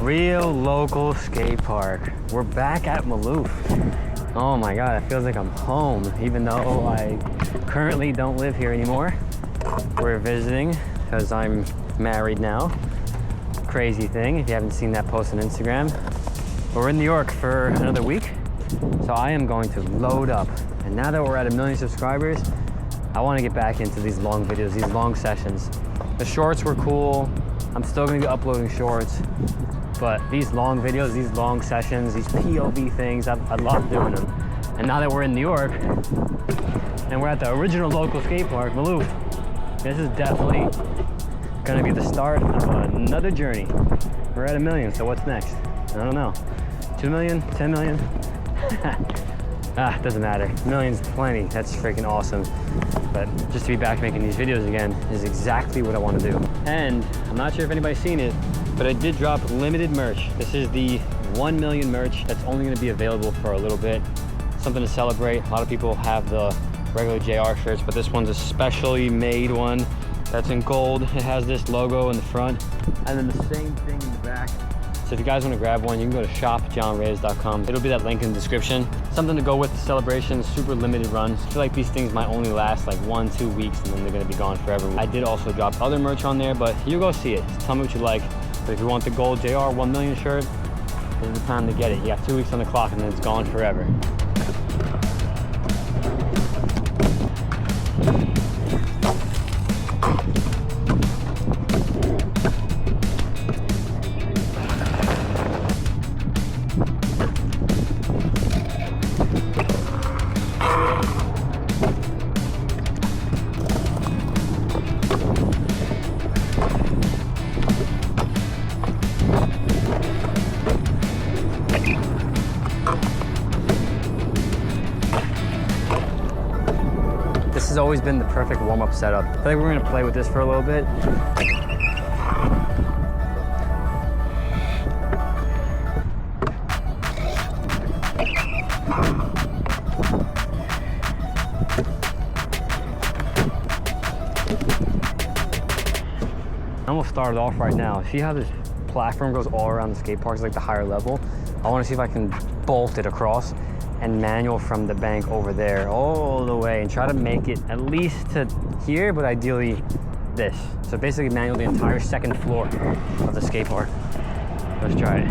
real local skate park. We're back at Maloof. Oh my God, it feels like I'm home, even though I currently don't live here anymore. We're visiting because I'm married now. Crazy thing, if you haven't seen that post on Instagram. We're in New York for another week, so I am going to load up. And now that we're at 1 million subscribers, I want to get back into these long videos, these long sessions. The shorts were cool. I'm still going to be uploading shorts, but these long videos, these long sessions, these POV things, I love doing them. And now that we're in New York and we're at the original local skate park, Maloof, this is definitely going to be the start of another journey. We're at 1 million, so what's next? I don't know. 2 million, 10 million? Doesn't matter. 1 million's plenty. That's freaking awesome. But just to be back making these videos again is exactly what I want to do. And I'm not sure if anybody's seen it, but I did drop limited merch. This is the 1 million merch that's only going to be available for a little bit. Something to celebrate. A lot of people have the regular JR shirts, but this one's a specially made one that's in gold. It has this logo in the front and then the same thing in the back. So if you guys want to grab one, you can go to shop.johnreyes.com. It'll be that link in the description. Something to go with the celebration, super limited runs. I feel like these things might only last like 1-2 weeks and then they're going to be gone forever. I did also drop other merch on there, but you go see it. Just tell me what you like. But if you want the gold JR 1 million shirt, this is the time to get it. You got 2 weeks on the clock and then it's gone forever. This has always been the perfect warm-up setup. I think we're gonna play with this for a little bit. I'm gonna start it off right now. See how this platform goes all around the skate park? It's like the higher level. I wanna see if I can bolt it across and manual from the bank over there all the way and try to make it at least to here, but ideally this. So basically manual the entire second floor of the skate park. Let's try it.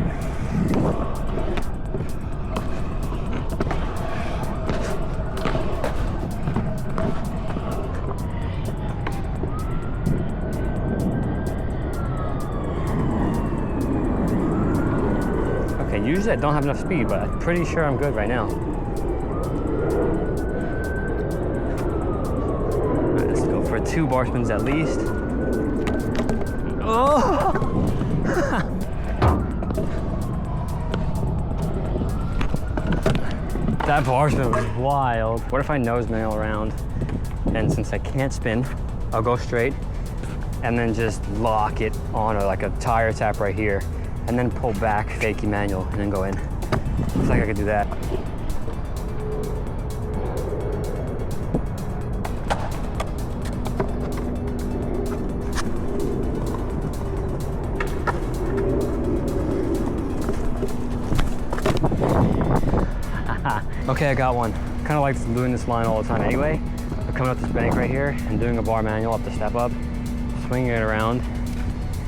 Usually I don't have enough speed, but I'm pretty sure I'm good right now. All right, let's go for 2 bar spins at least. Oh! That bar spin was wild. What if I nose manual around? And since I can't spin, I'll go straight and then just lock it on like a tire tap right here. And then pull back, fakie manual, and then go in. Looks like I could do that. Okay, I got one. Kind of like doing this line all the time anyway. But coming up this bank right here and doing a bar manual up the step up, swinging it around,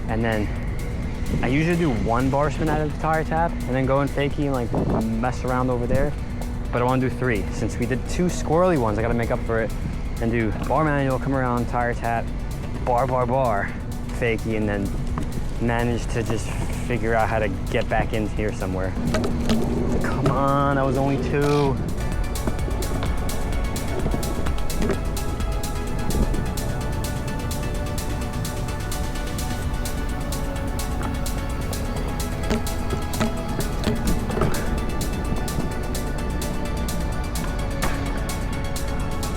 and then I usually do 1 bar spin out of the tire tap and then go and fakie and like mess around over there. But I want to do 3. Since we did 2 squirrely ones, I got to make up for it and do bar manual, come around, tire tap, bar, fakie, and then manage to just figure out how to get back in here somewhere. Come on, that was only 2.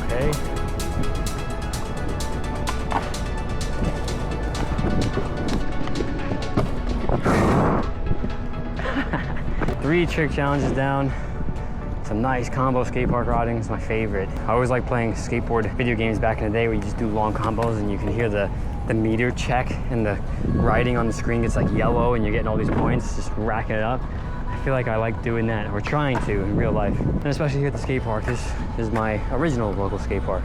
Okay. 3 trick challenges down. Some nice combo skate park riding is my favorite. I always like playing skateboard video games back in the day where you just do long combos and you can hear the the meter check and the writing on the screen gets like yellow and you're getting all these points, just racking it up. I feel like I like doing that, or trying to in real life. And especially here at the skate park, this is my original local skate park.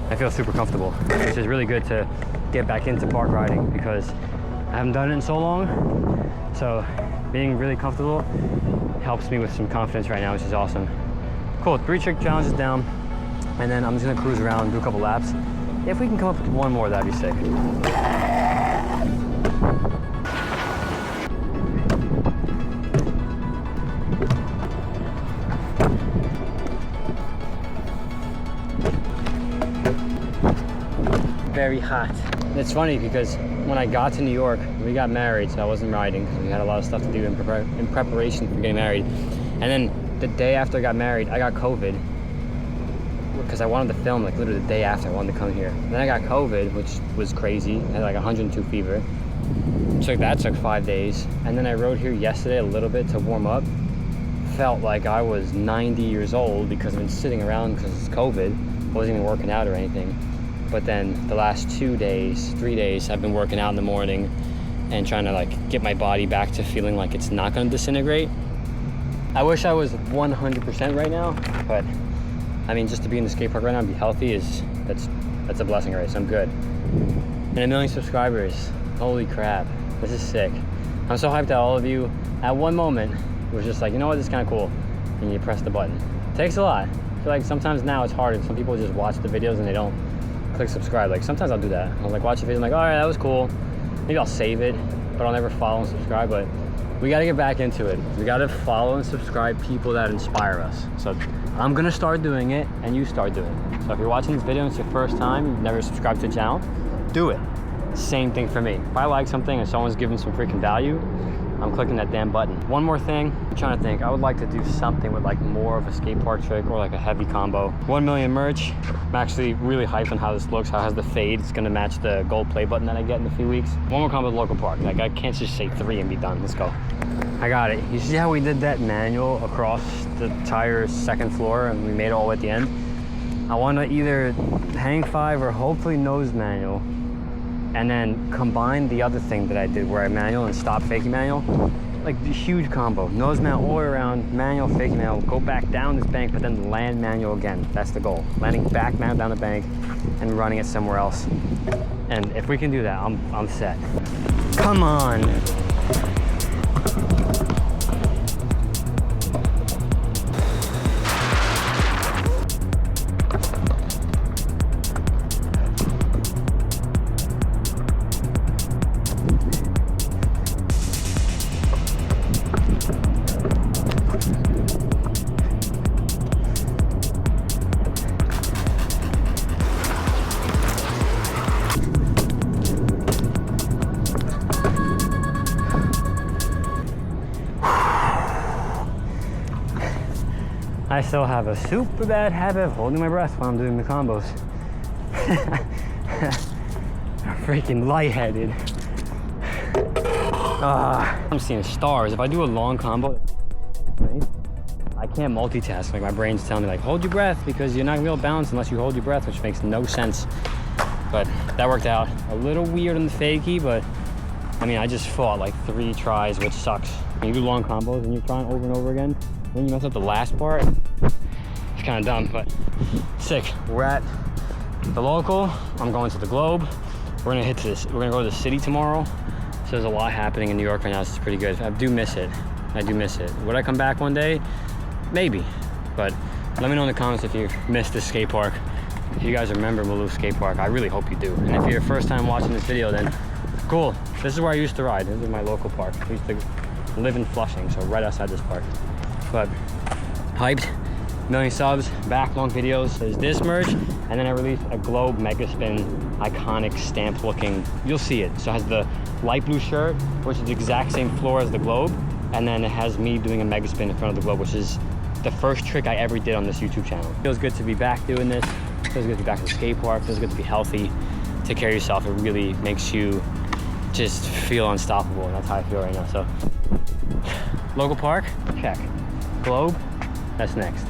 I feel super comfortable, which is really good to get back into park riding because I haven't done it in so long. So being really comfortable helps me with some confidence right now, which is awesome. Cool, 3 trick challenges down, and then I'm just gonna cruise around, do a couple laps. If we can come up with one more, that'd be sick. Very hot. It's funny because when I got to New York, we got married, so I wasn't riding because we had a lot of stuff to do in preparation for getting married. And then the day after I got married, I got COVID because I wanted to film like literally the day after I wanted to come here. And then I got COVID, which was crazy. I had like 102 fever. So that took 5 days. And then I rode here yesterday a little bit to warm up. Felt like I was 90 years old because I've been sitting around because it's COVID. I wasn't even working out or anything. But then the last 2 days, 3 days, I've been working out in the morning and trying to like get my body back to feeling like it's not gonna disintegrate. I wish I was 100% right now, but I mean, just to be in the skate park right now and be healthy that's a blessing, right? So I'm good. And 1 million subscribers, holy crap, this is sick. I'm so hyped that all of you, at one moment, was just like, you know what, this is kind of cool, and you press the button. It takes a lot. I feel like sometimes now it's harder. Some people just watch the videos and they don't click subscribe. Like sometimes I'll do that. I'll like watch a video, I'm like, all right, that was cool. Maybe I'll save it, but I'll never follow and subscribe. But we got to get back into it. We got to follow and subscribe people that inspire us. So I'm gonna start doing it, and you start doing it. So if you're watching this video and it's your first time, you've never subscribed to the channel, do it. Same thing for me. If I like something and someone's giving some freaking value, I'm clicking that damn button. One more thing, I'm trying to think. I would like to do something with like more of a skate park trick or like a heavy combo. 1 million merch. I'm actually really hyped on how this looks, how it has the fade. It's gonna match the gold play button that I get in a few weeks. One more combo with local park. Like I can't just say 3 and be done. Let's go. I got it. You see how we did that manual across the entire 2nd floor and we made it all at the end? I want to either hang 5 or hopefully nose manual, and then combine the other thing that I did where I manual and stop fakie manual. Like the huge combo. Nose manual all the way around, manual, fakie manual, go back down this bank, but then land manual again. That's the goal. Landing back manual down the bank and running it somewhere else. And if we can do that, I'm set. Come on. I still have a super bad habit of holding my breath while I'm doing the combos. I'm freaking lightheaded. I'm seeing stars. If I do a long combo, I can't multitask. Like my brain's telling me like, hold your breath because you're not gonna be able to balance unless you hold your breath, which makes no sense. But that worked out. A little weird on the fakie, but I mean, I just fought like 3 tries, which sucks. When you do long combos and you're trying over and over again, then you mess up the last part. It's kind of dumb, but sick. We're at the local. I'm going to the Globe. We're gonna hit this. We're gonna go to the city tomorrow. So there's a lot happening in New York right now. It's pretty good. I do miss it. I do miss it. Would I come back one day? Maybe. But let me know in the comments if you missed this skate park. If you guys remember Maloof Skate Park, I really hope you do. And if you're your first time watching this video, then cool. This is where I used to ride. This is my local park. I used to live in Flushing, so right outside this park. But hyped, 1 million subs, back long videos. There's this merch, and then I released a Globe Mega Spin iconic stamp looking, you'll see it. So it has the light blue shirt, which is the exact same floor as the Globe, and then it has me doing a Mega Spin in front of the Globe, which is the first trick I ever did on this YouTube channel. Feels good to be back doing this. Feels good to be back at the skate park. Feels good to be healthy. Take care of yourself. It really makes you just feel unstoppable, and that's how I feel right now. So local park, check. Globe, that's next.